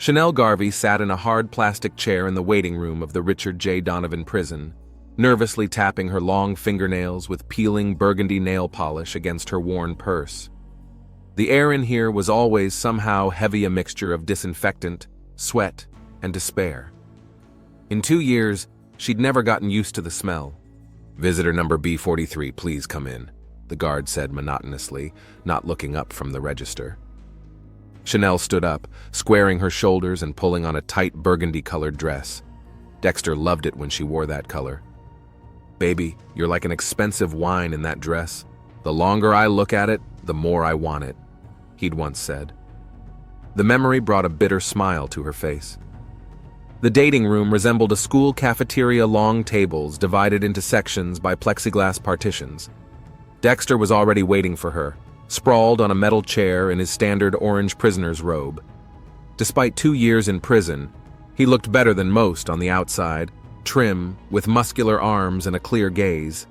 Chanel Garvey sat in a hard plastic chair in the waiting room of the Richard J. Donovan prison, nervously tapping her long fingernails with peeling burgundy nail polish against her worn purse. The air in here was always somehow heavy, a mixture of disinfectant, sweat, and despair. In 2 years, she'd never gotten used to the smell. "Visitor number B43, please come in," the guard said monotonously, not looking up from the register. Chanel stood up, squaring her shoulders and pulling on a tight burgundy-colored dress. Dexter loved it when she wore that color. "Baby, you're like an expensive wine in that dress. The longer I look at it, the more I want it," he'd once said. The memory brought a bitter smile to her face. The dating room resembled a school cafeteria, long tables divided into sections by plexiglass partitions. Dexter was already waiting for her, sprawled on a metal chair in his standard orange prisoner's robe. Despite 2 years in prison, he looked better than most on the outside, trim, with muscular arms and a clear gaze.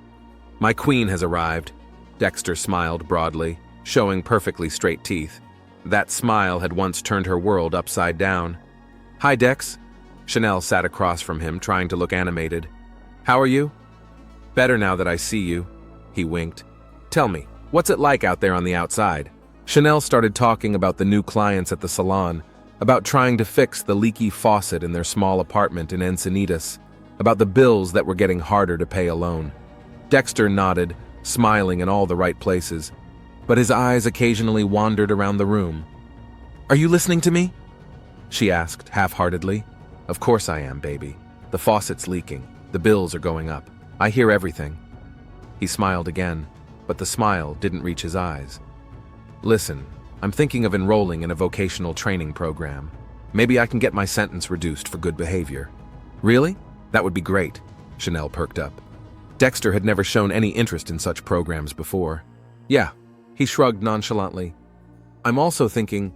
"My queen has arrived," Dexter smiled broadly, showing perfectly straight teeth. That smile had once turned her world upside down. "Hi, Dex." Chanel sat across from him, trying to look animated. "How are you?" "Better now that I see you," he winked. "Tell me, what's it like out there on the outside?" Chanel started talking about the new clients at the salon, about trying to fix the leaky faucet in their small apartment in Encinitas, about the bills that were getting harder to pay alone. Dexter nodded, smiling in all the right places, but his eyes occasionally wandered around the room. "Are you listening to me?" she asked half-heartedly. "Of course I am, baby. The faucet's leaking. The bills are going up. I hear everything." He smiled again, but the smile didn't reach his eyes. "Listen, I'm thinking of enrolling in a vocational training program. Maybe I can get my sentence reduced for good behavior." "Really? That would be great." Chanel perked up. Dexter had never shown any interest in such programs before. "Yeah," he shrugged nonchalantly. "I'm also thinking—"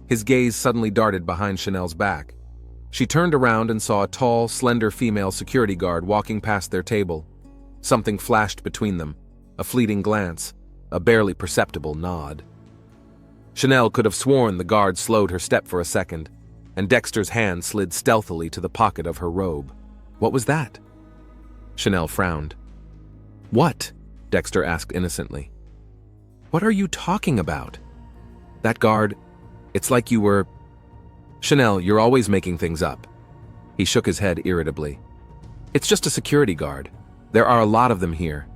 His gaze suddenly darted behind Chanel's back. She turned around and saw a tall, slender female security guard walking past their table. Something flashed between them, a fleeting glance, a barely perceptible nod. Chanel could have sworn the guard slowed her step for a second, and Dexter's hand slid stealthily to the pocket of her robe. What was that? Chanel frowned. "What?" Dexter asked innocently. "What are you talking about?" "That guard, it's like you were—" "Chanel, you're always making things up." He shook his head irritably. "It's just a security guard. There are a lot of them here."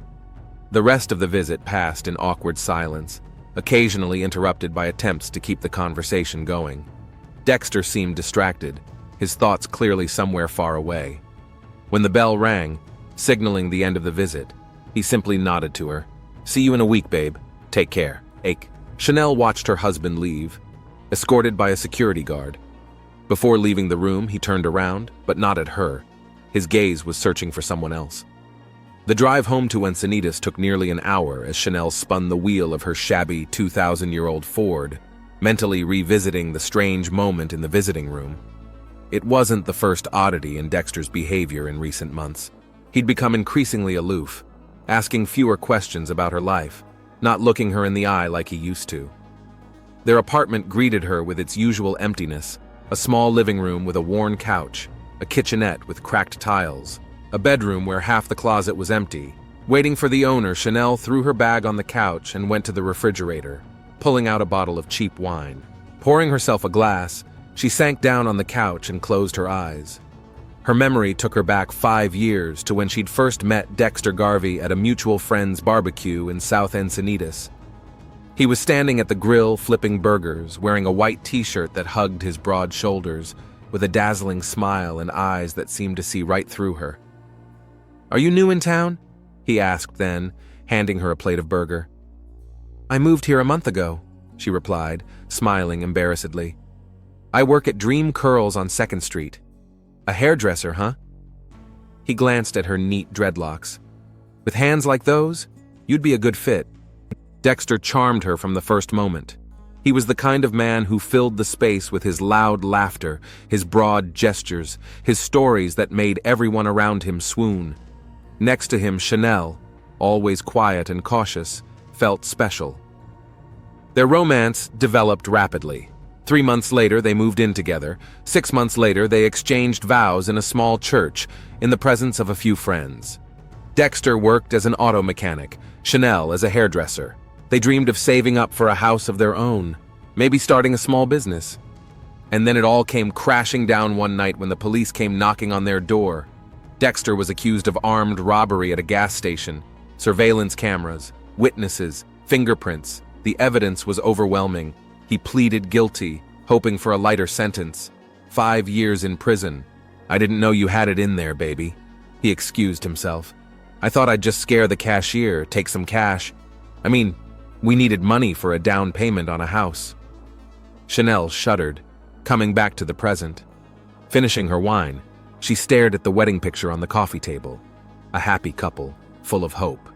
The rest of the visit passed in awkward silence, occasionally interrupted by attempts to keep the conversation going. Dexter seemed distracted, his thoughts clearly somewhere far away. When the bell rang, signaling the end of the visit, he simply nodded to her. "See you in a week, babe. Take care. Ache." Chanel watched her husband leave, escorted by a security guard. Before leaving the room, he turned around, but not at her. His gaze was searching for someone else. The drive home to Encinitas took nearly an hour as Chanel spun the wheel of her shabby 2,000-year-old Ford, mentally revisiting the strange moment in the visiting room. It wasn't the first oddity in Dexter's behavior in recent months. He'd become increasingly aloof, asking fewer questions about her life, not looking her in the eye like he used to. Their apartment greeted her with its usual emptiness, a small living room with a worn couch, a kitchenette with cracked tiles, a bedroom where half the closet was empty. Waiting for the owner, Chanel threw her bag on the couch and went to the refrigerator, pulling out a bottle of cheap wine. Pouring herself a glass, she sank down on the couch and closed her eyes. Her memory took her back 5 years to when she'd first met Dexter Garvey at a mutual friend's barbecue in South Encinitas. He was standing at the grill flipping burgers, wearing a white t-shirt that hugged his broad shoulders, with a dazzling smile and eyes that seemed to see right through her. "Are you new in town?" he asked then, handing her a plate of burger. "I moved here a month ago," she replied, smiling embarrassedly. "I work at Dream Curls on 2nd Street. A hairdresser, huh?" He glanced at her neat dreadlocks. "With hands like those, you'd be a good fit." Dexter charmed her from the first moment. He was the kind of man who filled the space with his loud laughter, his broad gestures, his stories that made everyone around him swoon. Next to him, Chanel, always quiet and cautious, felt special. Their romance developed rapidly. 3 months later, they moved in together. 6 months later, they exchanged vows in a small church in the presence of a few friends. Dexter worked as an auto mechanic, Chanel as a hairdresser. They dreamed of saving up for a house of their own, maybe starting a small business. And then it all came crashing down one night when the police came knocking on their door. Dexter was accused of armed robbery at a gas station. Surveillance cameras, witnesses, fingerprints. The evidence was overwhelming. He pleaded guilty, hoping for a lighter sentence. 5 years in prison. I didn't know you had it in there, baby. He excused himself. I thought I'd just scare the cashier, take some cash. I mean, we needed money for a down payment on a house. Chanel shuddered, coming back to the present. Finishing her wine, she stared at the wedding picture on the coffee table. A happy couple, full of hope.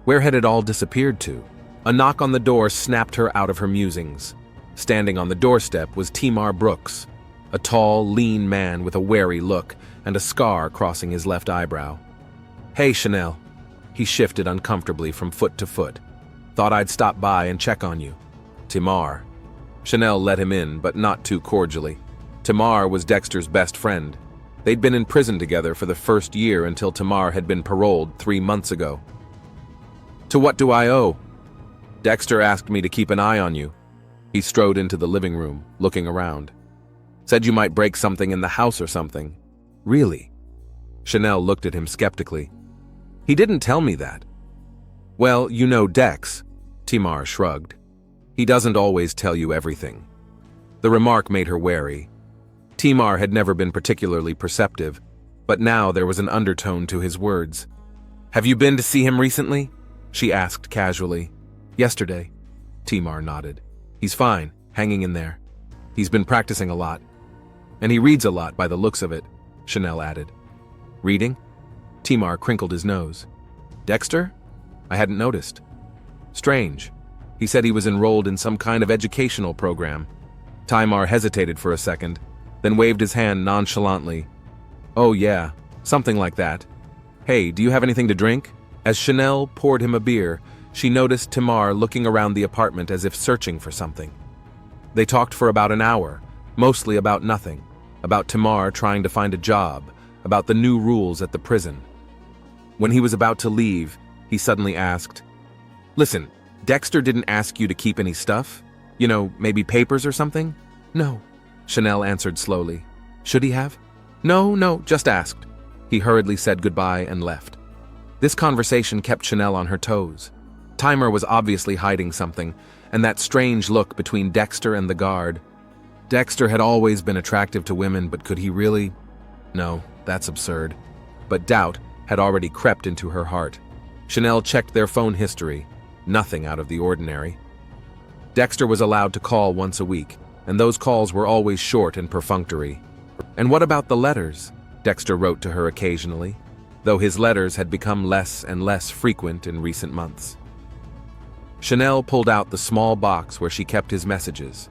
Where had it all disappeared to? A knock on the door snapped her out of her musings. Standing on the doorstep was Timar Brooks, a tall, lean man with a wary look and a scar crossing his left eyebrow. Hey, Chanel. He shifted uncomfortably from foot to foot. Thought I'd stop by and check on you. Timar. Chanel let him in, but not too cordially. Timar was Dexter's best friend. They'd been in prison together for the first year until Timar had been paroled 3 months ago. To what do I owe? Dexter asked me to keep an eye on you. He strode into the living room, looking around. Said you might break something in the house or something. Really? Chanel looked at him skeptically. He didn't tell me that. Well, you know Dex. Timar shrugged. He doesn't always tell you everything. The remark made her wary. Timar had never been particularly perceptive, but now there was an undertone to his words. Have you been to see him recently? She asked casually. Yesterday. Timar nodded. He's fine, hanging in there. He's been practicing a lot. And he reads a lot by the looks of it, Chanel added. Reading? Timar crinkled his nose. Dexter? I hadn't noticed. Strange. He said he was enrolled in some kind of educational program. Timar hesitated for a second, then waved his hand nonchalantly. Oh yeah, something like that. Hey, do you have anything to drink? As Chanel poured him a beer, she noticed Timar looking around the apartment as if searching for something. They talked for about an hour, mostly about nothing. About Timar trying to find a job, about the new rules at the prison. When he was about to leave, he suddenly asked, Listen, Dexter didn't ask you to keep any stuff? You know, maybe papers or something? No, Chanel answered slowly. Should he have? No, just asked. He hurriedly said goodbye and left. This conversation kept Chanel on her toes. Timar was obviously hiding something, and that strange look between Dexter and the guard. Dexter had always been attractive to women, but could he really? No, that's absurd. But doubt had already crept into her heart. Chanel checked their phone history. Nothing out of the ordinary. Dexter was allowed to call once a week, and those calls were always short and perfunctory. And what about the letters? Dexter wrote to her occasionally, though his letters had become less and less frequent in recent months. Chanel pulled out the small box where she kept his messages.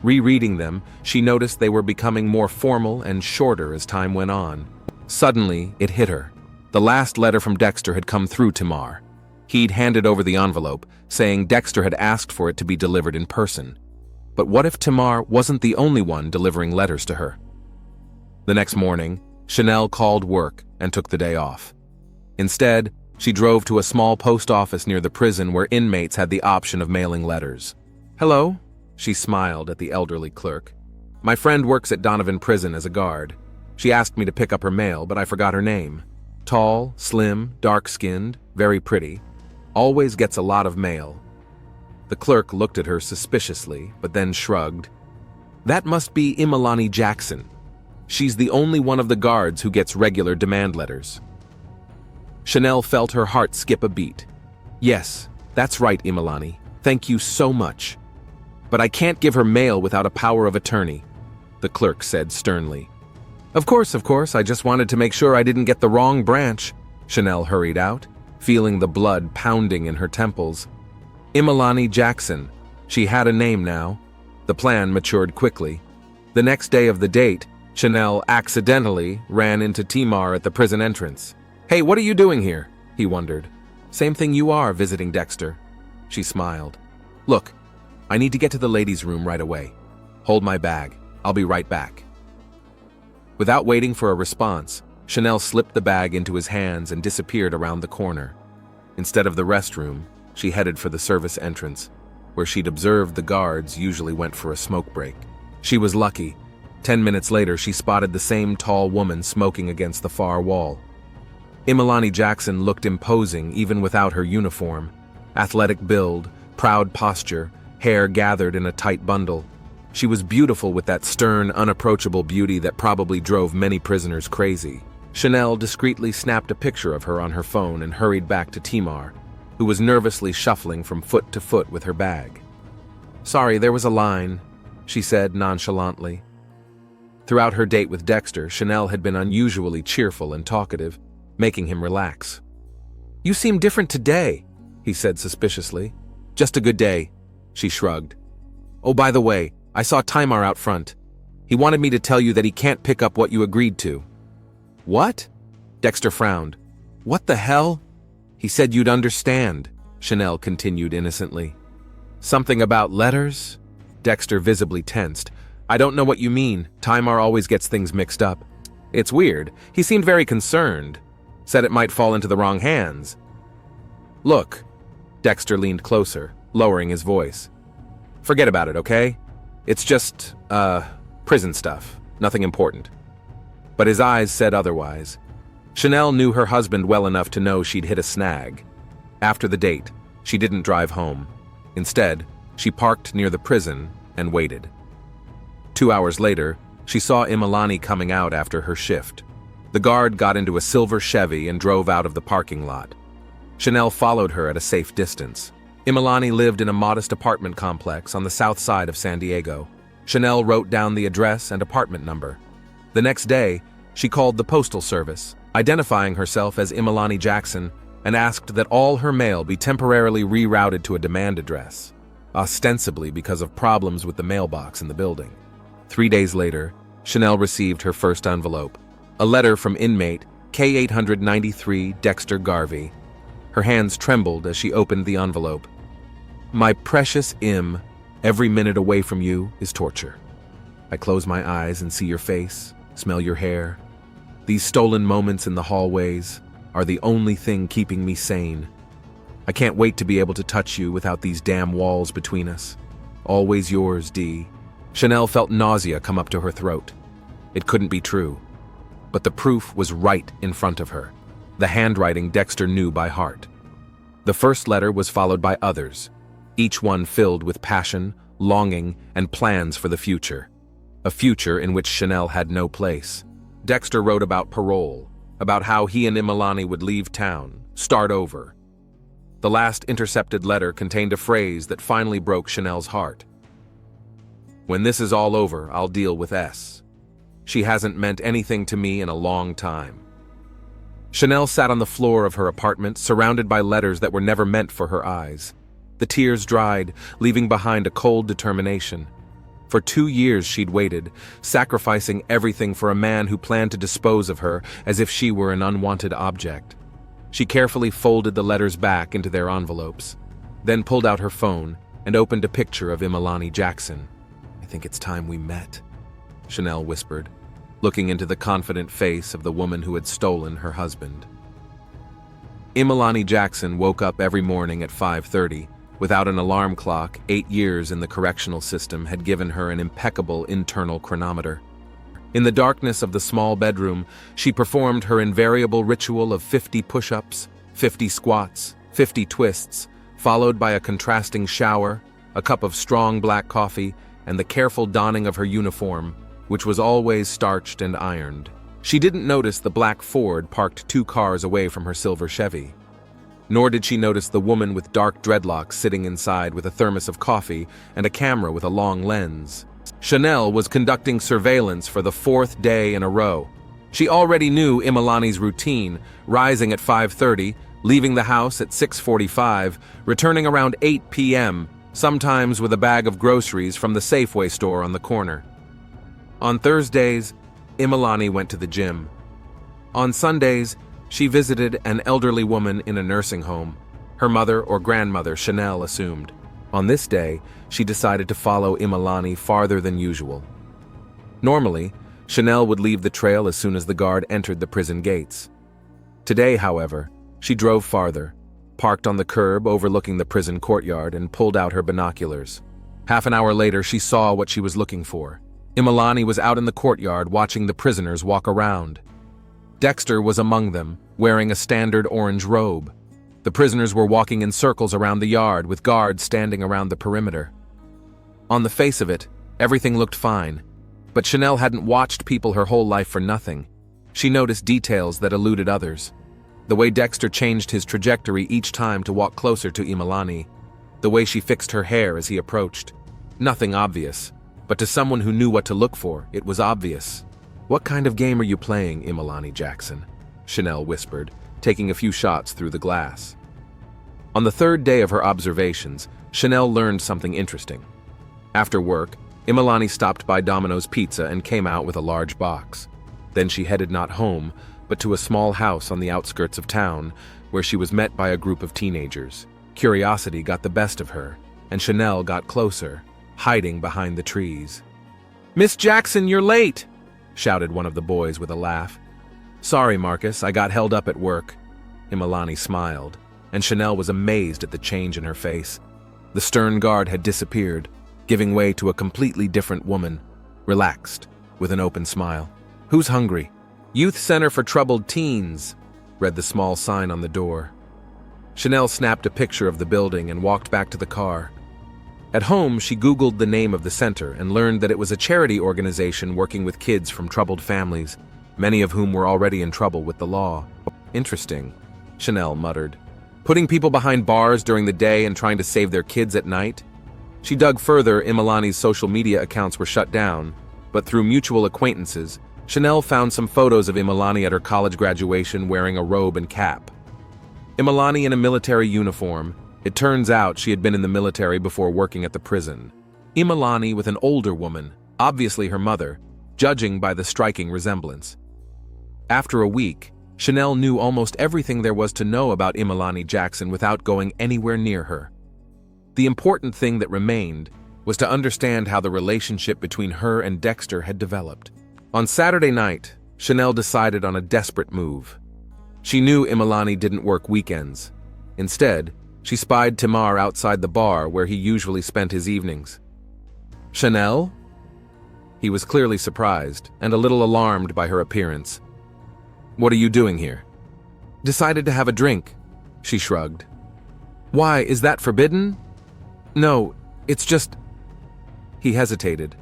Rereading them, she noticed they were becoming more formal and shorter as time went on. Suddenly, it hit her. The last letter from Dexter had come through Timar. He'd handed over the envelope, saying Dexter had asked for it to be delivered in person. But what if Timar wasn't the only one delivering letters to her? The next morning, Chanel called work and took the day off. Instead, she drove to a small post office near the prison where inmates had the option of mailing letters. Hello? She smiled at the elderly clerk. My friend works at Donovan Prison as a guard. She asked me to pick up her mail, but I forgot her name. Tall, slim, dark-skinned, very pretty. Always gets a lot of mail. The clerk looked at her suspiciously, but then shrugged. That must be Imalani Jackson. She's the only one of the guards who gets regular demand letters. Chanel felt her heart skip a beat. Yes, that's right, Imalani. Thank you so much. But I can't give her mail without a power of attorney, the clerk said sternly. Of course, I just wanted to make sure I didn't get the wrong branch, Chanel hurried out, feeling the blood pounding in her temples. Imalani Jackson. She had a name now. The plan matured quickly. The next day of the date, Chanel accidentally ran into Timar at the prison entrance. Hey, what are you doing here? He wondered. Same thing you are, visiting Dexter. She smiled. Look, I need to get to the ladies' room right away. Hold my bag. I'll be right back. Without waiting for a response, Chanel slipped the bag into his hands and disappeared around the corner. Instead of the restroom, she headed for the service entrance, where she'd observed the guards usually went for a smoke break. She was lucky. 10 minutes later, she spotted the same tall woman smoking against the far wall. Imalani Jackson looked imposing even without her uniform. Athletic build, proud posture, hair gathered in a tight bundle. She was beautiful with that stern, unapproachable beauty that probably drove many prisoners crazy. Chanel discreetly snapped a picture of her on her phone and hurried back to Timar, who was nervously shuffling from foot to foot with her bag. "Sorry, there was a line," she said nonchalantly. Throughout her date with Dexter, Chanel had been unusually cheerful and talkative, making him relax. "You seem different today," he said suspiciously. "Just a good day," she shrugged. "Oh, by the way, I saw Timar out front. He wanted me to tell you that he can't pick up what you agreed to." "What?" Dexter frowned. "What the hell?" "He said you'd understand," Chanel continued innocently. "Something about letters?" Dexter visibly tensed. "I don't know what you mean. Timar always gets things mixed up. It's weird. He seemed very concerned. Said it might fall into the wrong hands." "Look." Dexter leaned closer, lowering his voice. "Forget about it, okay? It's just, prison stuff. Nothing important." But his eyes said otherwise. Chanel knew her husband well enough to know she'd hit a snag. After the date, she didn't drive home. Instead, she parked near the prison and waited. 2 hours later, she saw Imalani coming out after her shift. The guard got into a silver Chevy and drove out of the parking lot. Chanel followed her at a safe distance. Imalani lived in a modest apartment complex on the south side of San Diego. Chanel wrote down the address and apartment number. The next day, she called the postal service, identifying herself as Imalani Jackson, and asked that all her mail be temporarily rerouted to a demand address, ostensibly because of problems with the mailbox in the building. 3 days later, Chanel received her first envelope, a letter from Inmate K893 Dexter Garvey. Her hands trembled as she opened the envelope. "My precious Im, every minute away from you is torture. I close my eyes and see your face, smell your hair. These stolen moments in the hallways are the only thing keeping me sane. I can't wait to be able to touch you without these damn walls between us. Always yours, D." Chanel felt nausea come up to her throat. It couldn't be true. But the proof was right in front of her. The handwriting Dexter knew by heart. The first letter was followed by others, each one filled with passion, longing, and plans for the future. A future in which Chanel had no place. Dexter wrote about parole, about how he and Imalani would leave town, start over. The last intercepted letter contained a phrase that finally broke Chanel's heart. "When this is all over, I'll deal with S. She hasn't meant anything to me in a long time." Chanel sat on the floor of her apartment, surrounded by letters that were never meant for her eyes. The tears dried, leaving behind a cold determination. For 2 years she'd waited, sacrificing everything for a man who planned to dispose of her as if she were an unwanted object. She carefully folded the letters back into their envelopes, then pulled out her phone and opened a picture of Imalani Jackson. "I think it's time we met," Chanel whispered, looking into the confident face of the woman who had stolen her husband. Imalani Jackson woke up every morning at 5:30. Without an alarm clock, 8 years in the correctional system had given her an impeccable internal chronometer. In the darkness of the small bedroom, she performed her invariable ritual of 50 push-ups, 50 squats, 50 twists, followed by a contrasting shower, a cup of strong black coffee, and the careful donning of her uniform, which was always starched and ironed. She didn't notice the black Ford parked 2 cars away from her silver Chevy. Nor did she notice the woman with dark dreadlocks sitting inside with a thermos of coffee and a camera with a long lens. Chanel was conducting surveillance for the 4th day in a row. She already knew Imalani's routine, rising at 5:30, leaving the house at 6:45, returning around 8 p.m., sometimes with a bag of groceries from the Safeway store on the corner. On Thursdays, Imalani went to the gym. On Sundays, she visited an elderly woman in a nursing home, her mother or grandmother, Chanel assumed. On this day, she decided to follow Imalani farther than usual. Normally, Chanel would leave the trail as soon as the guard entered the prison gates. Today, however, she drove farther, parked on the curb overlooking the prison courtyard, and pulled out her binoculars. Half an hour later, she saw what she was looking for. Imalani was out in the courtyard watching the prisoners walk around. Dexter was among them, wearing a standard orange robe. The prisoners were walking in circles around the yard, with guards standing around the perimeter. On the face of it, everything looked fine, but Chanel hadn't watched people her whole life for nothing. She noticed details that eluded others. The way Dexter changed his trajectory each time to walk closer to Imalani. The way she fixed her hair as he approached. Nothing obvious, but to someone who knew what to look for, it was obvious. "What kind of game are you playing, Imalani Jackson?" Chanel whispered, taking a few shots through the glass. On the third day of her observations, Chanel learned something interesting. After work, Imalani stopped by Domino's Pizza and came out with a large box. Then she headed not home, but to a small house on the outskirts of town, where she was met by a group of teenagers. Curiosity got the best of her, and Chanel got closer, hiding behind the trees. "Miss Jackson, you're late!" shouted one of the boys with a laugh. "Sorry, Marcus, I got held up at work." Imalani smiled, and Chanel was amazed at the change in her face. The stern guard had disappeared, giving way to a completely different woman, relaxed, with an open smile. "Who's hungry?" "Youth Center for Troubled Teens," read the small sign on the door. Chanel snapped a picture of the building and walked back to the car. At home, she Googled the name of the center and learned that it was a charity organization working with kids from troubled families, many of whom were already in trouble with the law. "Interesting," Chanel muttered. "Putting people behind bars during the day and trying to save their kids at night?" She dug further. Imalani's social media accounts were shut down, but through mutual acquaintances, Chanel found some photos of Imalani at her college graduation wearing a robe and cap. Imalani in a military uniform. It turns out she had been in the military before working at the prison. Imalani with an older woman, obviously her mother, judging by the striking resemblance. After a week, Chanel knew almost everything there was to know about Imalani Jackson without going anywhere near her. The important thing that remained was to understand how the relationship between her and Dexter had developed. On Saturday night, Chanel decided on a desperate move. She knew Imalani didn't work weekends. Instead, she spied Timar outside the bar where he usually spent his evenings. "Chanel?" He was clearly surprised and a little alarmed by her appearance. "What are you doing here?" "Decided to have a drink," she shrugged. "Why, is that forbidden?" "No, it's just..." He hesitated.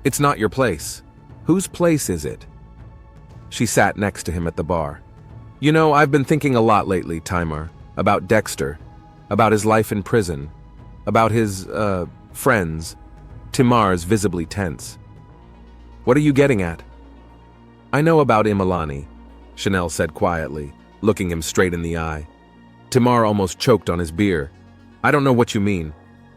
"It's not your place." "Whose place is it?" She sat next to him at the bar. "You know, I've been thinking a lot lately, Timar, about Dexter, about his life in prison, about his, friends." Timar's visibly tense. "What are you getting at?" "I know about Imalani," Chanel said quietly, looking him straight in the eye. Timar almost choked on his beer. "I don't know what you mean."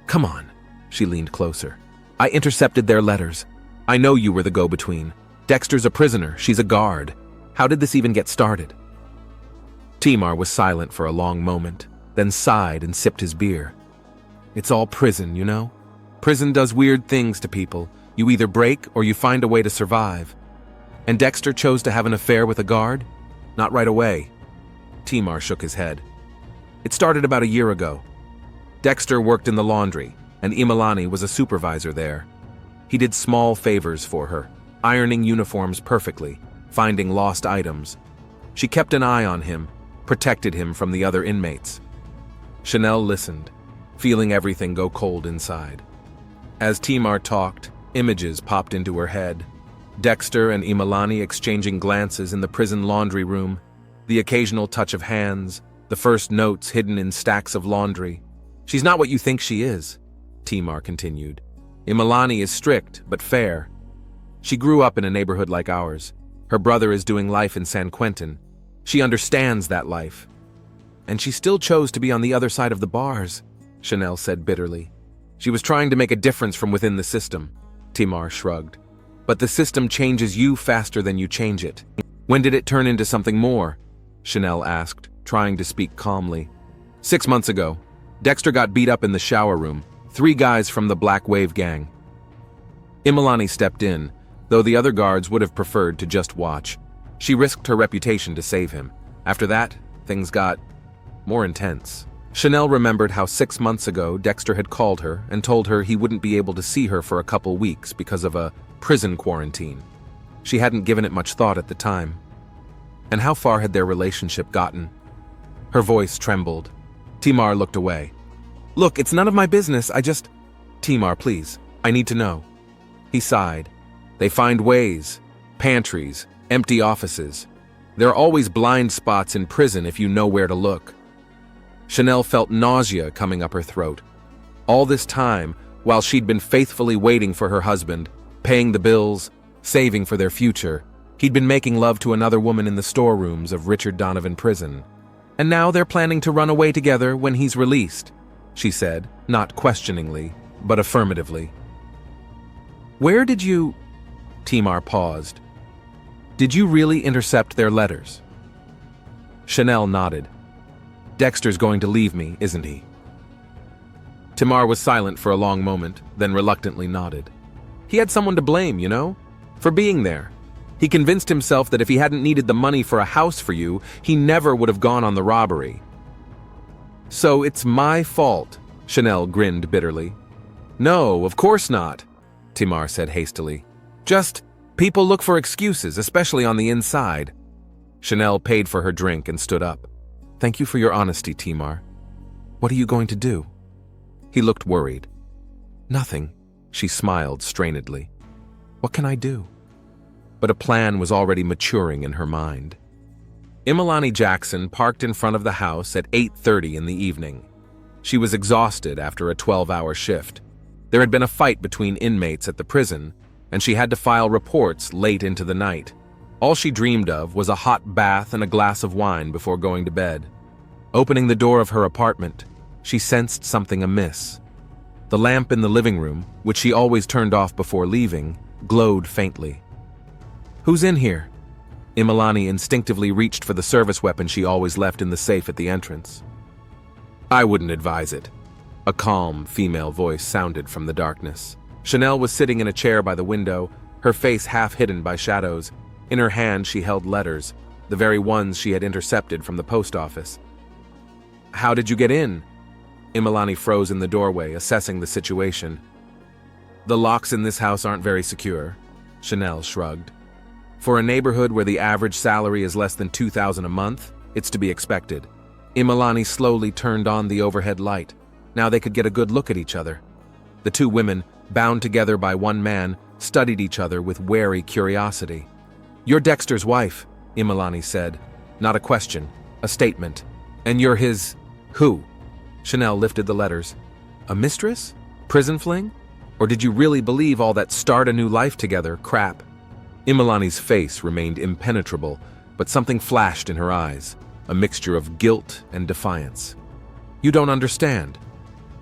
"Come on," she leaned closer. "I intercepted their letters. I know you were the go-between. Dexter's a prisoner, she's a guard. How did this even get started?" Timar was silent for a long moment, then sighed and sipped his beer. "It's all prison, you know? Prison does weird things to people. You either break or you find a way to survive. And Dexter chose to have an affair with a guard? Not right away." Timar shook his head. "It started about a year ago. Dexter worked in the laundry, and Imalani was a supervisor there. He did small favors for her, ironing uniforms perfectly, finding lost items. She kept an eye on him, protected him from the other inmates." Chanel listened, feeling everything go cold inside. As Timar talked, images popped into her head. Dexter and Imalani exchanging glances in the prison laundry room, the occasional touch of hands, the first notes hidden in stacks of laundry. "She's not what you think she is," Timar continued. "Imalani is strict, but fair. She grew up in a neighborhood like ours. Her brother is doing life in San Quentin. She understands that life. And she still chose to be on the other side of the bars," Chanel said bitterly. "She was trying to make a difference from within the system," Timar shrugged. "But the system changes you faster than you change it." "When did it turn into something more?" Chanel asked, trying to speak calmly. 6 months ago. Dexter got beat up in the shower room. 3 guys from the Black Wave gang. Imalani stepped in, though the other guards would have preferred to just watch. She risked her reputation to save him. After that, things got more intense. Chanel remembered how 6 months ago Dexter had called her and told her he wouldn't be able to see her for a couple weeks because of a prison quarantine. She hadn't given it much thought at the time. And how far had their relationship gotten? Her voice trembled. Timar looked away. "Look, it's none of my business, Timar, please, I need to know." He sighed. "They find ways. Pantries, empty offices. There are always blind spots in prison if you know where to look." Chanel felt nausea coming up her throat. All this time, while she'd been faithfully waiting for her husband, paying the bills, saving for their future, he'd been making love to another woman in the storerooms of Richard Donovan Prison. "And now they're planning to run away together when he's released," she said, not questioningly, but affirmatively. "Where did you—" Timar paused. "Did you really intercept their letters?" Chanel nodded. "Dexter's going to leave me, isn't he?" Timar was silent for a long moment, then reluctantly nodded. "He had someone to blame, you know? For being there. He convinced himself that if he hadn't needed the money for a house for you, he never would have gone on the robbery." "So it's my fault," Chanel grinned bitterly. "No, of course not," Timar said hastily. "Just, people look for excuses, especially on the inside." Chanel paid for her drink and stood up. "Thank you for your honesty, Timar. What are you going to do?" He looked worried. "Nothing," she smiled strainedly. "What can I do?" But a plan was already maturing in her mind. Imalani Jackson parked in front of the house at 8:30 in the evening. She was exhausted after a 12-hour shift. There had been a fight between inmates at the prison, and she had to file reports late into the night. All she dreamed of was a hot bath and a glass of wine before going to bed. Opening the door of her apartment, she sensed something amiss. The lamp in the living room, which she always turned off before leaving, glowed faintly. "Who's in here?" Imalani instinctively reached for the service weapon she always left in the safe at the entrance. "I wouldn't advise it." A calm, female voice sounded from the darkness. Chanel was sitting in a chair by the window, her face half hidden by shadows. In her hand she held letters, the very ones she had intercepted from the post office. "How did you get in?" Imalani froze in the doorway, assessing the situation. "The locks in this house aren't very secure," Chanel shrugged. "For a neighborhood where the average salary is less than $2,000 a month, it's to be expected." Imalani slowly turned on the overhead light. Now they could get a good look at each other. The two women, bound together by one man, studied each other with wary curiosity. "You're Dexter's wife," Imalani said. Not a question, a statement. "And you're his— who?" Chanel lifted the letters. "A mistress? Prison fling? Or did you really believe all that start a new life together crap?" Imalani's face remained impenetrable, but something flashed in her eyes, a mixture of guilt and defiance. "You don't understand."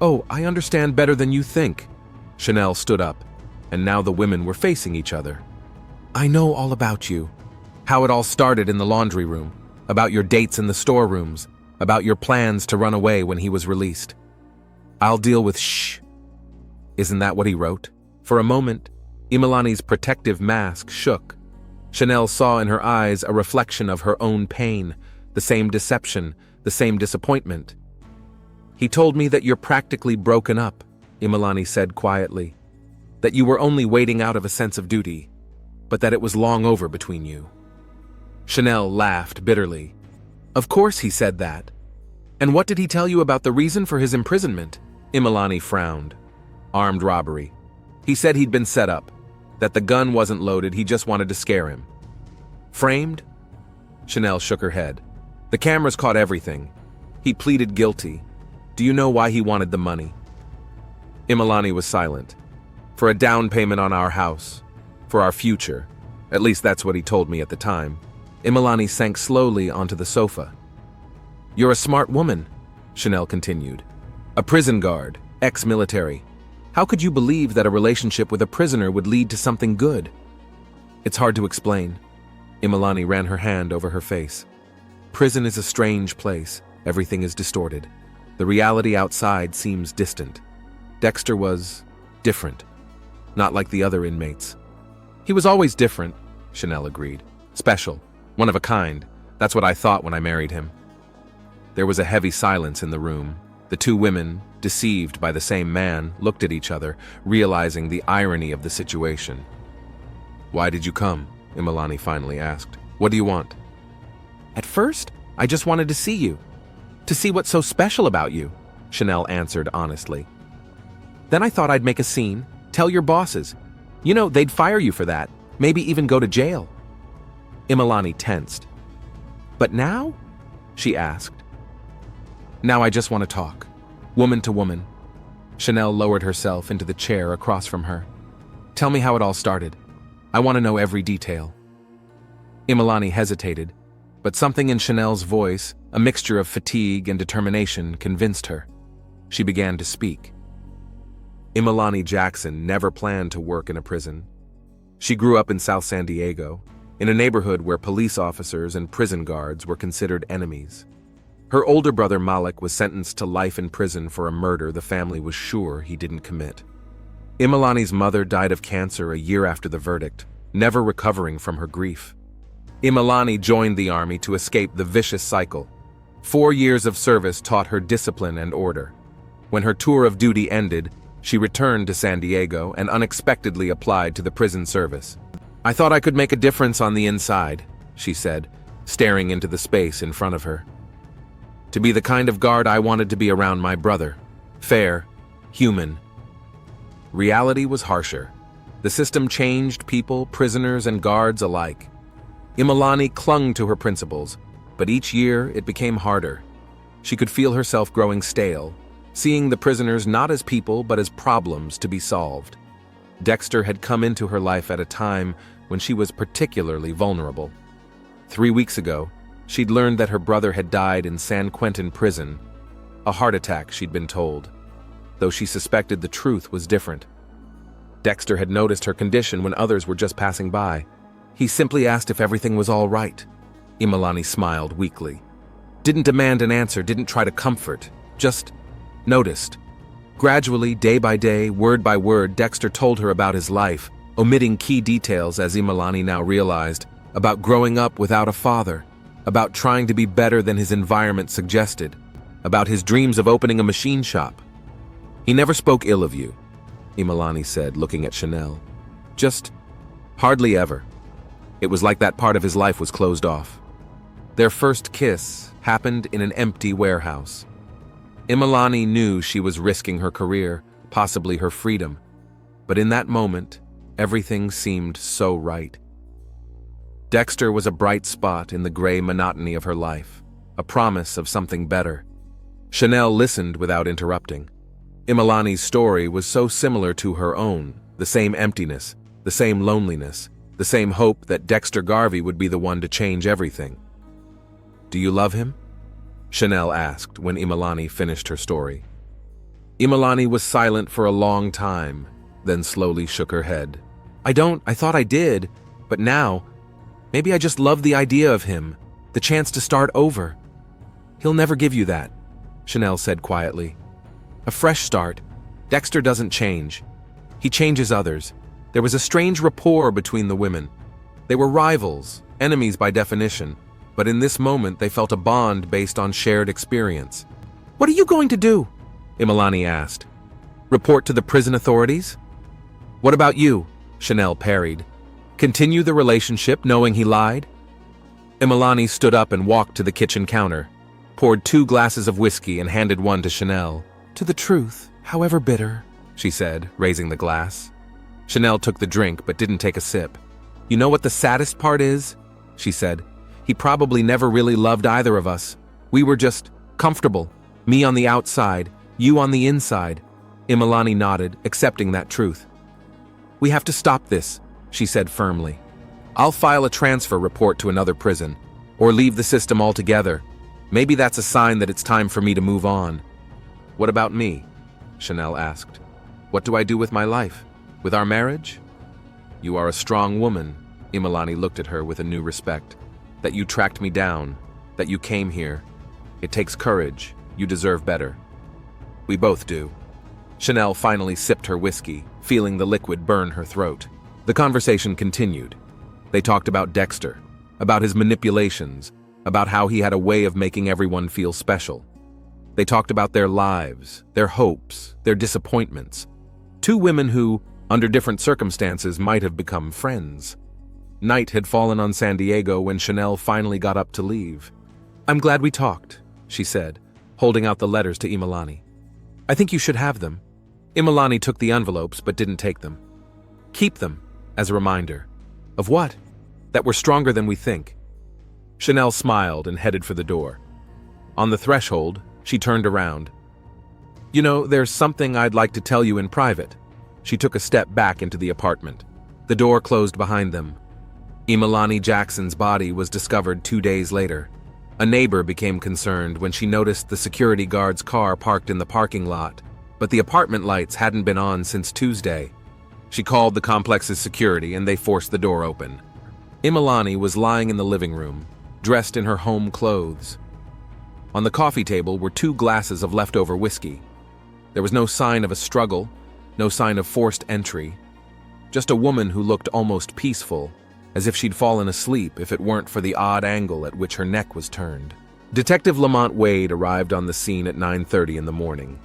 "Oh, I understand better than you think." Chanel stood up, and now the women were facing each other. "I know all about you. How it all started in the laundry room, about your dates in the storerooms, about your plans to run away when he was released. I'll deal with shh." Isn't that what he wrote? For a moment, Imalani's protective mask shook. Chanel saw in her eyes a reflection of her own pain, the same deception, the same disappointment. "He told me that you're practically broken up," Imalani said quietly. "That you were only waiting out of a sense of duty, but that it was long over between you." Chanel laughed bitterly. "Of course he said that. And what did he tell you about the reason for his imprisonment?" Imalani frowned. "Armed robbery. He said he'd been set up, that the gun wasn't loaded, he just wanted to scare him." "Framed?" Chanel shook her head. "The cameras caught everything. He pleaded guilty. Do you know why he wanted the money?" Imalani was silent. "For a down payment on our house. For our future. At least that's what he told me at the time." Imalani sank slowly onto the sofa. "You're a smart woman," Chanel continued. "A prison guard, ex-military. How could you believe that a relationship with a prisoner would lead to something good?" "It's hard to explain." Imalani ran her hand over her face. "Prison is a strange place. Everything is distorted. The reality outside seems distant. Dexter was different, not like the other inmates. He was always different, Chanel agreed. Special, one of a kind. That's what I thought when I married him. There was a heavy silence in the room. The two women, deceived by the same man, looked at each other, realizing the irony of the situation. "Why did you come?" Imalani finally asked. "What do you want?" "At first, I just wanted to see you. To see what's so special about you," Chanel answered honestly. "Then I thought I'd make a scene, tell your bosses. You know, they'd fire you for that, maybe even go to jail." Imalani tensed. "But now?" she asked. "Now I just want to talk, woman to woman." Chanel lowered herself into the chair across from her. "Tell me how it all started. I want to know every detail." Imalani hesitated, but something in Chanel's voice, a mixture of fatigue and determination, convinced her. She began to speak. Imalani Jackson never planned to work in a prison. She grew up in South San Diego, in a neighborhood where police officers and prison guards were considered enemies. Her older brother Malik was sentenced to life in prison for a murder the family was sure he didn't commit. Imalani's mother died of cancer a year after the verdict, never recovering from her grief. Imalani joined the army to escape the vicious cycle. 4 years of service taught her discipline and order. When her tour of duty ended, she returned to San Diego and unexpectedly applied to the prison service. "I thought I could make a difference on the inside," she said, staring into the space in front of her. "To be the kind of guard I wanted to be around my brother. Fair, human." Reality was harsher. The system changed people, prisoners, and guards alike. Imalani clung to her principles, but each year it became harder. She could feel herself growing stale, seeing the prisoners not as people but as problems to be solved. Dexter had come into her life at a time when she was particularly vulnerable. 3 weeks ago, she'd learned that her brother had died in San Quentin prison. A heart attack, she'd been told, though she suspected the truth was different. Dexter had noticed her condition when others were just passing by. He simply asked if everything was all right. Imalani smiled weakly. Didn't demand an answer, didn't try to comfort, just noticed. Gradually, day by day, word by word, Dexter told her about his life, omitting key details as Imalani now realized, about growing up without a father, about trying to be better than his environment suggested, about his dreams of opening a machine shop. "He never spoke ill of you," Imalani said, looking at Chanel. "Just hardly ever. It was like that part of his life was closed off." Their first kiss happened in an empty warehouse. Imalani knew she was risking her career, possibly her freedom, but in that moment, everything seemed so right. Dexter was a bright spot in the gray monotony of her life, a promise of something better. Chanel listened without interrupting. Imalani's story was so similar to her own, the same emptiness, the same loneliness, the same hope that Dexter Garvey would be the one to change everything. "Do you love him?" Chanel asked when Imalani finished her story. Imalani was silent for a long time, then slowly shook her head. I thought I did, but now, maybe I just love the idea of him, the chance to start over." "He'll never give you that," Chanel said quietly. "A fresh start. Dexter doesn't change. He changes others." There was a strange rapport between the women. They were rivals, enemies by definition, but in this moment they felt a bond based on shared experience. "What are you going to do?" Imalani asked. "Report to the prison authorities?" "What about you?" Chanel parried. "Continue the relationship knowing he lied?" Imalani stood up and walked to the kitchen counter, poured 2 glasses of whiskey and handed one to Chanel. "To the truth, however bitter," she said, raising the glass. Chanel took the drink but didn't take a sip. "You know what the saddest part is?" she said. "He probably never really loved either of us. We were just comfortable, me on the outside, you on the inside." Imalani nodded, accepting that truth. "We have to stop this," she said firmly. "I'll file a transfer report to another prison, or leave the system altogether. Maybe that's a sign that it's time for me to move on." "What about me?" Chanel asked. "What do I do with my life? With our marriage?" "You are a strong woman," Imalani looked at her with a new respect. "That you tracked me down, that you came here. It takes courage. You deserve better." "We both do." Chanel finally sipped her whiskey, feeling the liquid burn her throat. The conversation continued. They talked about Dexter, about his manipulations, about how he had a way of making everyone feel special. They talked about their lives, their hopes, their disappointments. Two women who, under different circumstances, might have become friends. Night had fallen on San Diego when Chanel finally got up to leave. "I'm glad we talked," she said, holding out the letters to Imalani. "I think you should have them." Imalani took the envelopes but didn't take them. "Keep them, as a reminder." "Of what?" "That we're stronger than we think." Chanel smiled and headed for the door. On the threshold, she turned around. "You know, there's something I'd like to tell you in private." She took a step back into the apartment. The door closed behind them. Imalani Jackson's body was discovered 2 days later. A neighbor became concerned when she noticed the security guard's car parked in the parking lot, but the apartment lights hadn't been on since Tuesday. She called the complex's security and they forced the door open. Imalani was lying in the living room, dressed in her home clothes. On the coffee table were 2 glasses of leftover whiskey. There was no sign of a struggle, no sign of forced entry. Just a woman who looked almost peaceful, as if she'd fallen asleep if it weren't for the odd angle at which her neck was turned. Detective Lamont Wade arrived on the scene at 9:30 in the morning.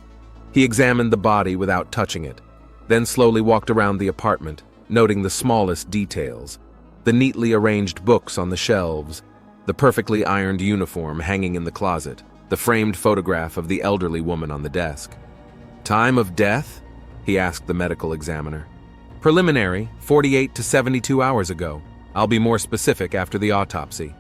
He examined the body without touching it, then slowly walked around the apartment, noting the smallest details: the neatly arranged books on the shelves, the perfectly ironed uniform hanging in the closet, the framed photograph of the elderly woman on the desk. "Time of death?" he asked the medical examiner. "Preliminary, 48 to 72 hours ago. I'll be more specific after the autopsy."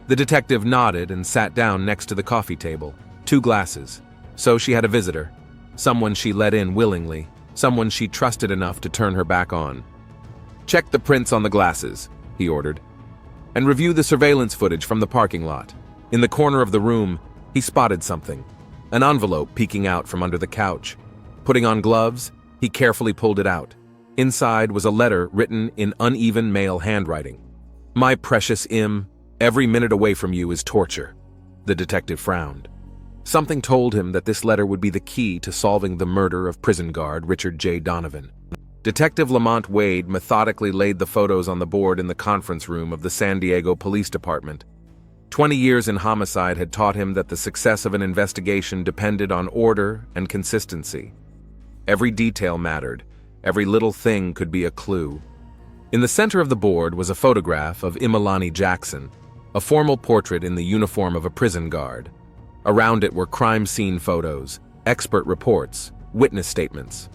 The detective nodded and sat down next to the coffee table. 2 glasses. So she had a visitor. Someone she let in willingly. Someone she trusted enough to turn her back on. "Check the prints on the glasses," he ordered, "and review the surveillance footage from the parking lot." In the corner of the room, he spotted something. An envelope peeking out from under the couch. Putting on gloves, he carefully pulled it out. Inside was a letter written in uneven male handwriting. "My precious Im, every minute away from you is torture." The detective frowned. Something told him that this letter would be the key to solving the murder of prison guard Richard J. Donovan. Detective Lamont Wade methodically laid the photos on the board in the conference room of the San Diego Police Department. 20 years in homicide had taught him that the success of an investigation depended on order and consistency. Every detail mattered. Every little thing could be a clue. In the center of the board was a photograph of Imalani Jackson, a formal portrait in the uniform of a prison guard. Around it were crime scene photos, expert reports, witness statements.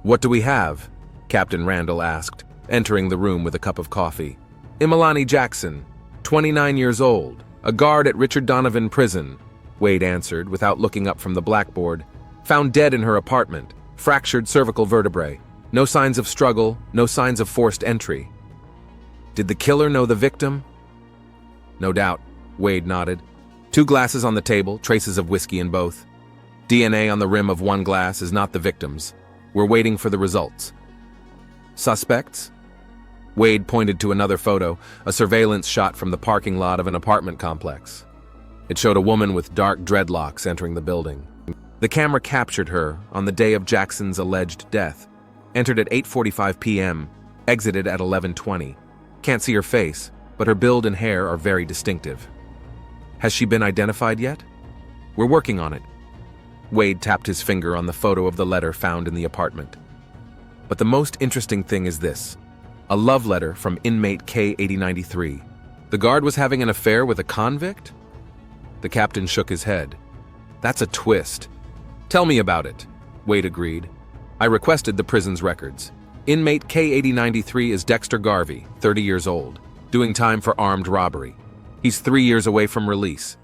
"What do we have?" Captain Randall asked, entering the room with a cup of coffee. "Imalani Jackson, 29 years old, a guard at Richard Donovan Prison," Wade answered without looking up from the blackboard. "Found dead in her apartment. Fractured cervical vertebrae. No signs of struggle, no signs of forced entry." "Did the killer know the victim?" "No doubt," Wade nodded. 2 glasses on the table, traces of whiskey in both. DNA on the rim of 1 glass is not the victim's. We're waiting for the results. "Suspects?" Wade pointed to another photo, a surveillance shot from the parking lot of an apartment complex. It showed a woman with dark dreadlocks entering the building. The camera captured her on the day of Jackson's alleged death. Entered at 8:45 p.m., exited at 11:20. Can't see her face, but her build and hair are very distinctive. "Has she been identified yet?" "We're working on it." Wade tapped his finger on the photo of the letter found in the apartment. "But the most interesting thing is this. A love letter from inmate K8093. The guard was having an affair with a convict?" The captain shook his head. "That's a twist." "Tell me about it," Wade agreed. "I requested the prison's records. Inmate K8093 is Dexter Garvey, 30 years old, doing time for armed robbery. He's 3 years away from release."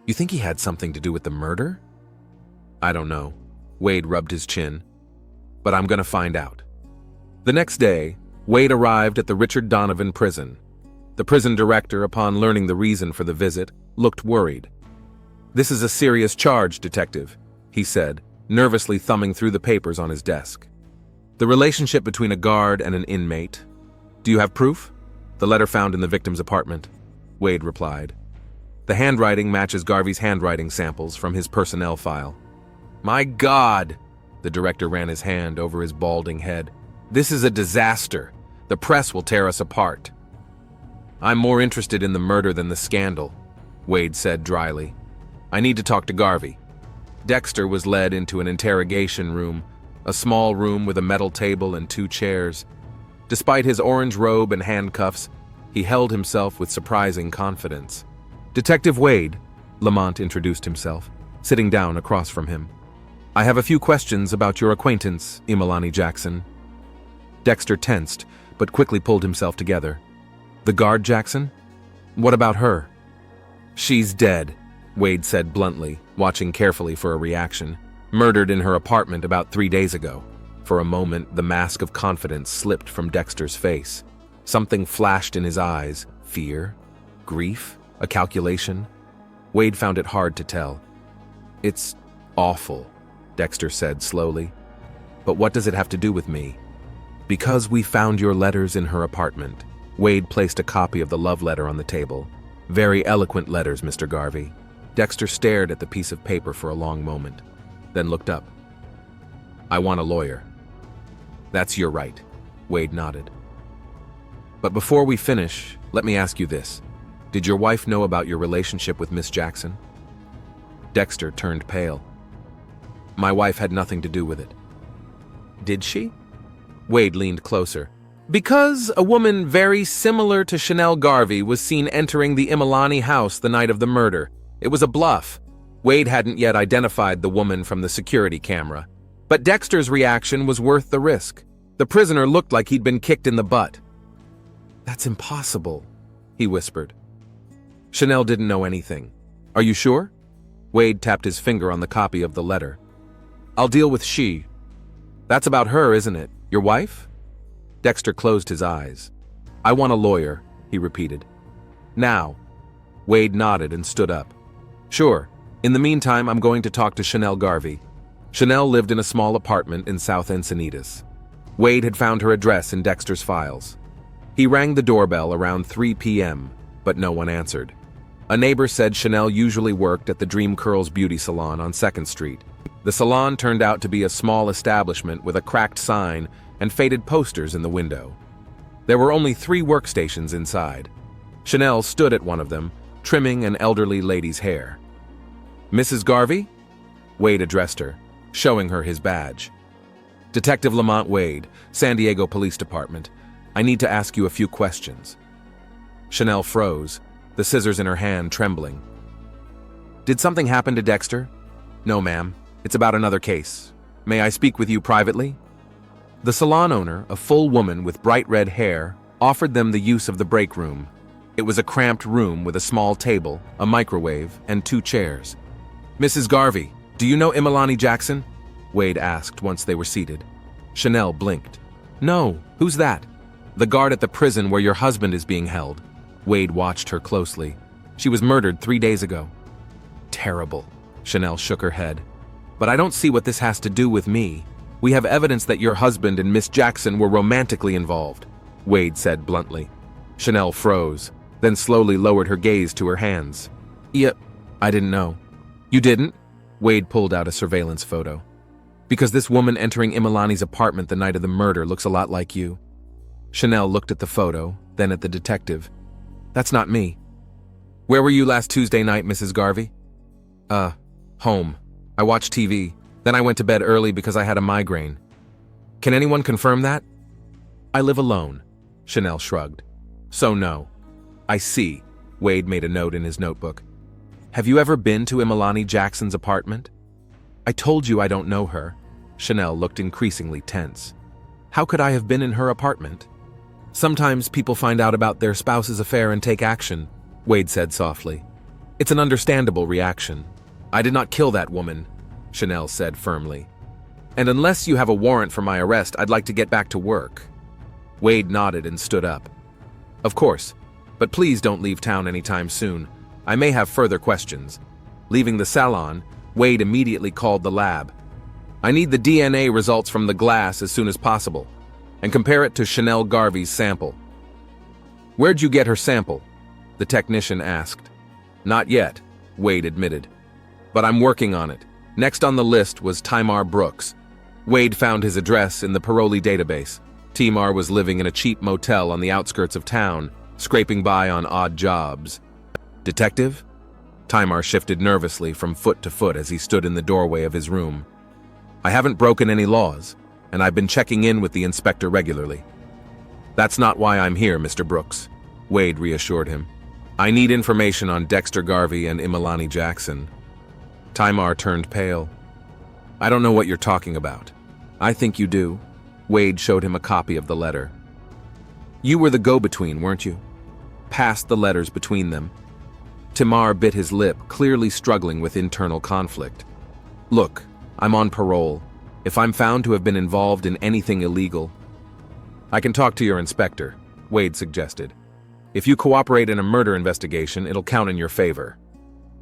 "You think he had something to do with the murder?" "I don't know." Wade rubbed his chin. "But I'm gonna find out." The next day, Wade arrived at the Richard Donovan prison. The prison director, upon learning the reason for the visit, looked worried. "This is a serious charge, detective," he said, nervously thumbing through the papers on his desk. "The relationship between a guard and an inmate. Do you have proof?" "The letter found in the victim's apartment," Wade replied. "The handwriting matches Garvey's handwriting samples from his personnel file." My God! The director ran his hand over his balding head. This is a disaster. The press will tear us apart. I'm more interested in the murder than the scandal, Wade said dryly. I need to talk to Garvey. Dexter was led into an interrogation room, a small room with a metal table and 2 chairs. Despite his orange robe and handcuffs, he held himself with surprising confidence. Detective Wade, Lamont introduced himself, sitting down across from him. I have a few questions about your acquaintance, Imalani Jackson. Dexter tensed, but quickly pulled himself together. The guard Jackson? What about her? She's dead, Wade said bluntly, watching carefully for a reaction. Murdered in her apartment about 3 days ago. For a moment, the mask of confidence slipped from Dexter's face. Something flashed in his eyes. Fear? Grief? A calculation? Wade found it hard to tell. It's awful, Dexter said slowly. But what does it have to do with me? Because we found your letters in her apartment. Wade placed a copy of the love letter on the table. Very eloquent letters, Mr. Garvey. Dexter stared at the piece of paper for a long moment, then looked up. I want a lawyer. That's your right, Wade nodded. But before we finish, let me ask you this. Did your wife know about your relationship with Miss Jackson? Dexter turned pale. My wife had nothing to do with it. Did she? Wade leaned closer. Because a woman very similar to Chanel Garvey was seen entering the Imalani house the night of the murder. It was a bluff. Wade hadn't yet identified the woman from the security camera. But Dexter's reaction was worth the risk. The prisoner looked like he'd been kicked in the butt. That's impossible, he whispered. Chanel didn't know anything. Are you sure? Wade tapped his finger on the copy of the letter. I'll deal with she. That's about her, isn't it? Your wife? Dexter closed his eyes. I want a lawyer, he repeated. Now. Wade nodded and stood up. Sure. In the meantime, I'm going to talk to Chanel Garvey. Chanel lived in a small apartment in South Encinitas. Wade had found her address in Dexter's files. He rang the doorbell around 3 p.m., but no one answered. A neighbor said Chanel usually worked at the Dream Curls beauty salon on 2nd Street. The salon turned out to be a small establishment with a cracked sign and faded posters in the window. There were only 3 workstations inside. Chanel stood at one of them, trimming an elderly lady's hair. Mrs. Garvey? Wade addressed her, showing her his badge. Detective Lamont Wade, San Diego Police Department. I need to ask you a few questions. Chanel froze, the scissors in her hand trembling. Did something happen to Dexter? No, ma'am. It's about another case. May I speak with you privately? The salon owner, a full woman with bright red hair, offered them the use of the break room. It was a cramped room with a small table, a microwave, and 2 chairs. Mrs. Garvey, do you know Imalani Jackson? Wade asked once they were seated. Chanel blinked. No, who's that? The guard at the prison where your husband is being held. Wade watched her closely. She was murdered 3 days ago. Terrible. Chanel shook her head. But I don't see what this has to do with me. We have evidence that your husband and Miss Jackson were romantically involved, Wade said bluntly. Chanel froze, then slowly lowered her gaze to her hands. Yeah, I didn't know. You didn't? Wade pulled out a surveillance photo. Because this woman entering Imalani's apartment the night of the murder looks a lot like you. Chanel looked at the photo, then at the detective. That's not me. Where were you last Tuesday night, Mrs. Garvey? Home. I watched TV. Then I went to bed early because I had a migraine. Can anyone confirm that? I live alone, Chanel shrugged. So no. I see. Wade made a note in his notebook. Have you ever been to Imalani Jackson's apartment? I told you I don't know her. Chanel looked increasingly tense. How could I have been in her apartment? Sometimes people find out about their spouse's affair and take action, Wade said softly. It's an understandable reaction. I did not kill that woman, Chanel said firmly. And unless you have a warrant for my arrest, I'd like to get back to work. Wade nodded and stood up. Of course, but please don't leave town anytime soon. I may have further questions. Leaving the salon, Wade immediately called the lab. I need the DNA results from the glass as soon as possible, and compare it to Chanel Garvey's sample. Where'd you get her sample? The technician asked. Not yet, Wade admitted. But I'm working on it. Next on the list was Timar Brooks. Wade found his address in the parolee database. Timar was living in a cheap motel on the outskirts of town, scraping by on odd jobs. Detective? Timar shifted nervously from foot to foot as he stood in the doorway of his room. I haven't broken any laws, and I've been checking in with the inspector regularly. That's not why I'm here, Mr. Brooks, Wade reassured him. I need information on Dexter Garvey and Imalani Jackson. Timar turned pale. I don't know what you're talking about. I think you do. Wade showed him a copy of the letter. You were the go-between, weren't you? Passed the letters between them. Timar bit his lip, clearly struggling with internal conflict. Look, I'm on parole. If I'm found to have been involved in anything illegal, I can talk to your inspector, Wade suggested. If you cooperate in a murder investigation, it'll count in your favor.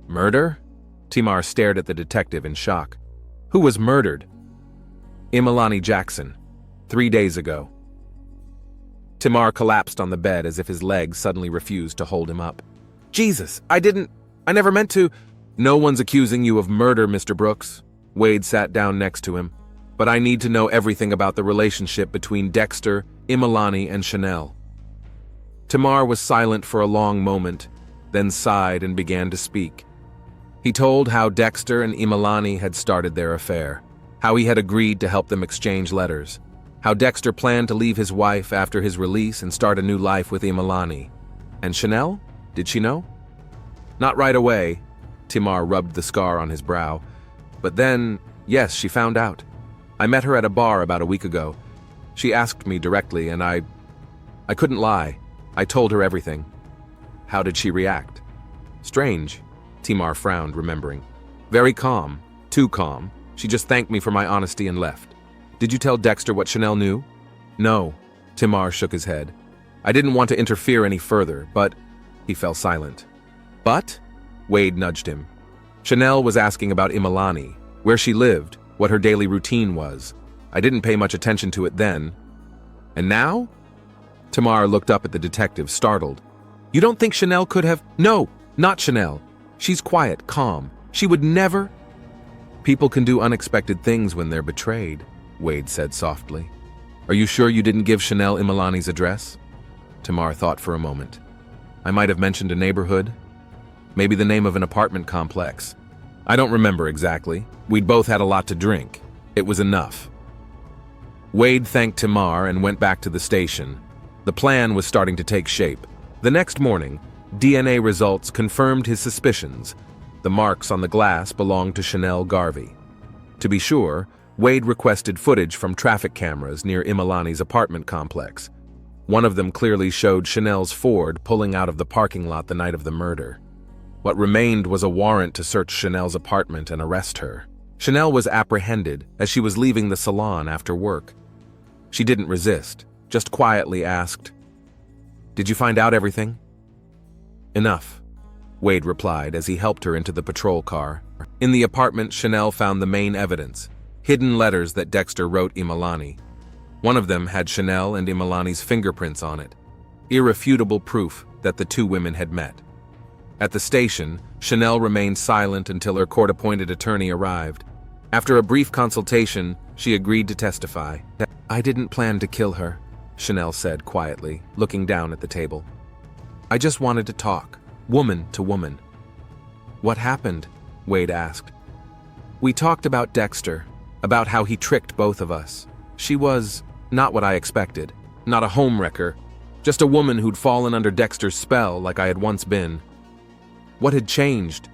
Murder? Timar stared at the detective in shock. Who was murdered? Imalani Jackson, 3 days ago. Timar collapsed on the bed as if his legs suddenly refused to hold him up. Jesus, I never meant to. No one's accusing you of murder, Mr. Brooks. Wade sat down next to him. But I need to know everything about the relationship between Dexter, Imalani, and Chanel. Timar was silent for a long moment, then sighed and began to speak. He told how Dexter and Imalani had started their affair, how he had agreed to help them exchange letters, how Dexter planned to leave his wife after his release and start a new life with Imalani. And Chanel? Did she know? Not right away. Timar rubbed the scar on his brow. But then, yes, she found out. I met her at a bar about a week ago. She asked me directly, and I couldn't lie. I told her everything. How did she react? Strange. Timar frowned, remembering. Very calm. Too calm. She just thanked me for my honesty and left. Did you tell Dexter what Chanel knew? No. Timar shook his head. I didn't want to interfere any further, but... He fell silent. But? Wade nudged him. Chanel was asking about Imalani, where she lived, what her daily routine was. I didn't pay much attention to it then. And now? Timar looked up at the detective, startled. You don't think Chanel could have... No, not Chanel. She's quiet, calm. She would never... People can do unexpected things when they're betrayed, Wade said softly. Are you sure you didn't give Chanel Imalani's address? Timar thought for a moment. I might have mentioned a neighborhood. Maybe the name of an apartment complex. I don't remember exactly. We'd both had a lot to drink. It was enough. Wade thanked Timar and went back to the station. The plan was starting to take shape. The next morning, DNA results confirmed his suspicions. The marks on the glass belonged to Chanel Garvey. To be sure, Wade requested footage from traffic cameras near Imalani's apartment complex. One of them clearly showed Chanel's Ford pulling out of the parking lot the night of the murder. What remained was a warrant to search Chanel's apartment and arrest her. Chanel was apprehended as she was leaving the salon after work. She didn't resist, just quietly asked, "Did you find out everything?" "Enough," Wade replied as he helped her into the patrol car. In the apartment, Chanel found the main evidence, hidden letters that Dexter wrote Imalani. One of them had Chanel and Imalani's fingerprints on it, irrefutable proof that the two women had met. At the station, Chanel remained silent until her court-appointed attorney arrived. After a brief consultation, she agreed to testify. "I didn't plan to kill her," Chanel said quietly, looking down at the table. "I just wanted to talk, woman to woman." "What happened?" Wade asked. "We talked about Dexter, about how he tricked both of us. She was not what I expected, not a homewrecker, just a woman who'd fallen under Dexter's spell like I had once been." "What had changed?"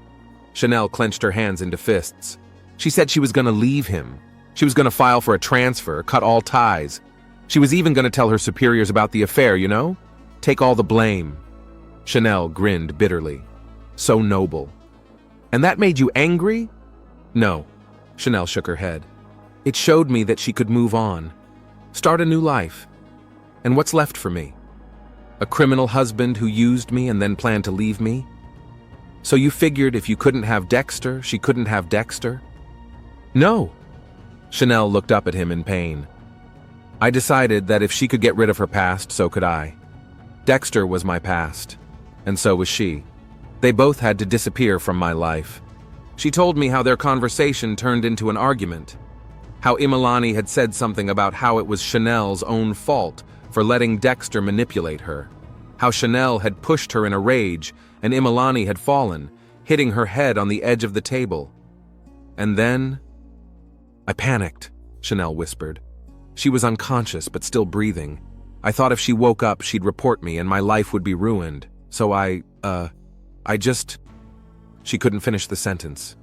Chanel clenched her hands into fists. "She said she was going to leave him. She was going to file for a transfer, cut all ties. She was even going to tell her superiors about the affair, you know? Take all the blame." Chanel grinned bitterly. "So noble." "And that made you angry?" "No." Chanel shook her head. "It showed me that she could move on, start a new life. And what's left for me? A criminal husband who used me and then planned to leave me? So you figured if you couldn't have Dexter, she couldn't have Dexter?" "No." Chanel looked up at him in pain. "I decided that if she could get rid of her past, so could I. Dexter was my past, and so was she. They both had to disappear from my life. She told me how their conversation turned into an argument, how Imalani had said something about how it was Chanel's own fault for letting Dexter manipulate her, how Chanel had pushed her in a rage and Imalani had fallen, hitting her head on the edge of the table. And then... I panicked, Chanel whispered. She was unconscious but still breathing. I thought if she woke up, she'd report me and my life would be ruined. So I just... She couldn't finish the sentence.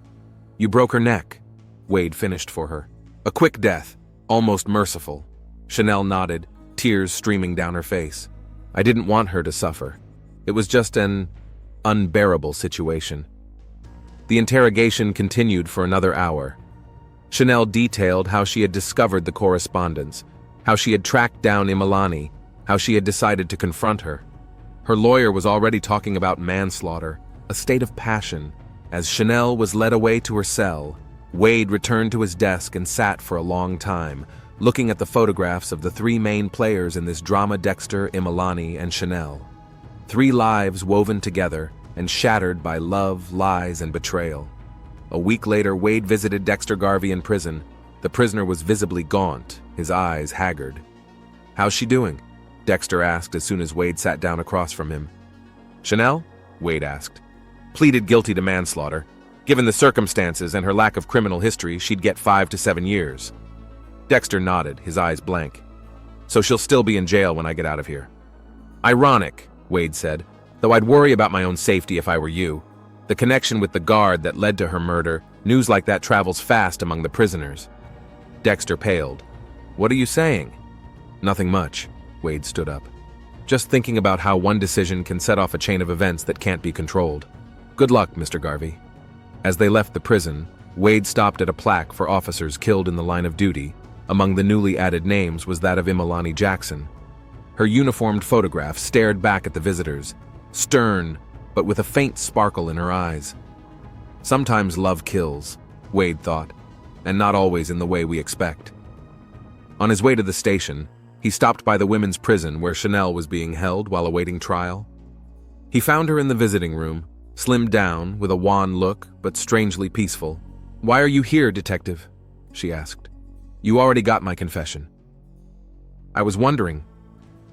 You broke her neck, Wade finished for her. A quick death, almost merciful. Chanel nodded, tears streaming down her face. I didn't want her to suffer. It was just an unbearable situation. The interrogation continued for another hour. Chanel detailed how she had discovered the correspondence, how she had tracked down Imalani, how she had decided to confront her. Her lawyer was already talking about manslaughter, a state of passion. As Chanel was led away to her cell, Wade returned to his desk and sat for a long time, looking at the photographs of the three main players in this drama: Dexter, Imalani, and Chanel. 3 lives woven together and shattered by love, lies, and betrayal. A week later, Wade visited Dexter Garvey in prison. The prisoner was visibly gaunt, his eyes haggard. "How's she doing?" Dexter asked as soon as Wade sat down across from him. "Chanel?" Wade asked. "Pleaded guilty to manslaughter. Given the circumstances and her lack of criminal history, she'd get 5 to 7 years. Dexter nodded, his eyes blank. "So she'll still be in jail when I get out of here." "Ironic," Wade said, "though I'd worry about my own safety if I were you. The connection with the guard that led to her murder, news like that travels fast among the prisoners." Dexter paled. "What are you saying?" "Nothing much," Wade stood up. "Just thinking about how one decision can set off a chain of events that can't be controlled. Good luck, Mr. Garvey." As they left the prison, Wade stopped at a plaque for officers killed in the line of duty. Among the newly added names was that of Imalani Jackson. Her uniformed photograph stared back at the visitors, stern, but with a faint sparkle in her eyes. Sometimes love kills, Wade thought, and not always in the way we expect. On his way to the station, he stopped by the women's prison where Chanel was being held while awaiting trial. He found her in the visiting room, slimmed down, with a wan look, but strangely peaceful. "Why are you here, detective?" she asked. "You already got my confession." "I was wondering."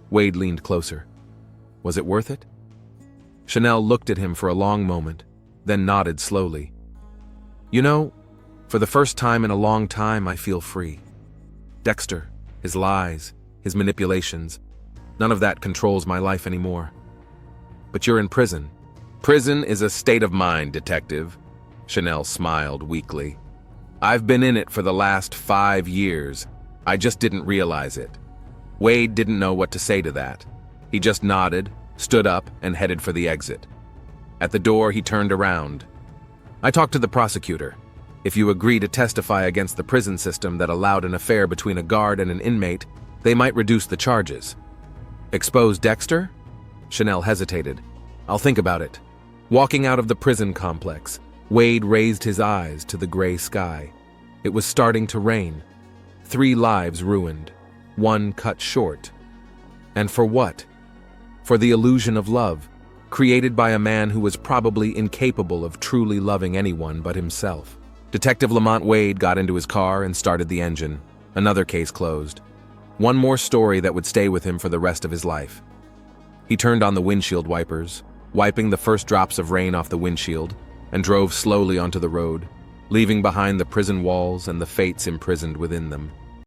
Wade leaned closer. "Was it worth it?" Chanel looked at him for a long moment, then nodded slowly. "You know, for the first time in a long time, I feel free. Dexter, his lies, his manipulations, none of that controls my life anymore. But you're in prison." "Prison is a state of mind, detective," Chanel smiled weakly. "I've been in it for the last 5 years. I just didn't realize it." Wade didn't know what to say to that. He just nodded, stood up, and headed for the exit. At the door, he turned around. "I talked to the prosecutor. If you agree to testify against the prison system that allowed an affair between a guard and an inmate, they might reduce the charges." "Expose Dexter?" Chanel hesitated. "I'll think about it." Walking out of the prison complex, Wade raised his eyes to the gray sky. It was starting to rain. 3 lives ruined, 1 cut short. And for what? For the illusion of love, created by a man who was probably incapable of truly loving anyone but himself. Detective Lamont Wade got into his car and started the engine. Another case closed. One more story that would stay with him for the rest of his life. He turned on the windshield wipers, wiping the first drops of rain off the windshield, and drove slowly onto the road, leaving behind the prison walls and the fates imprisoned within them.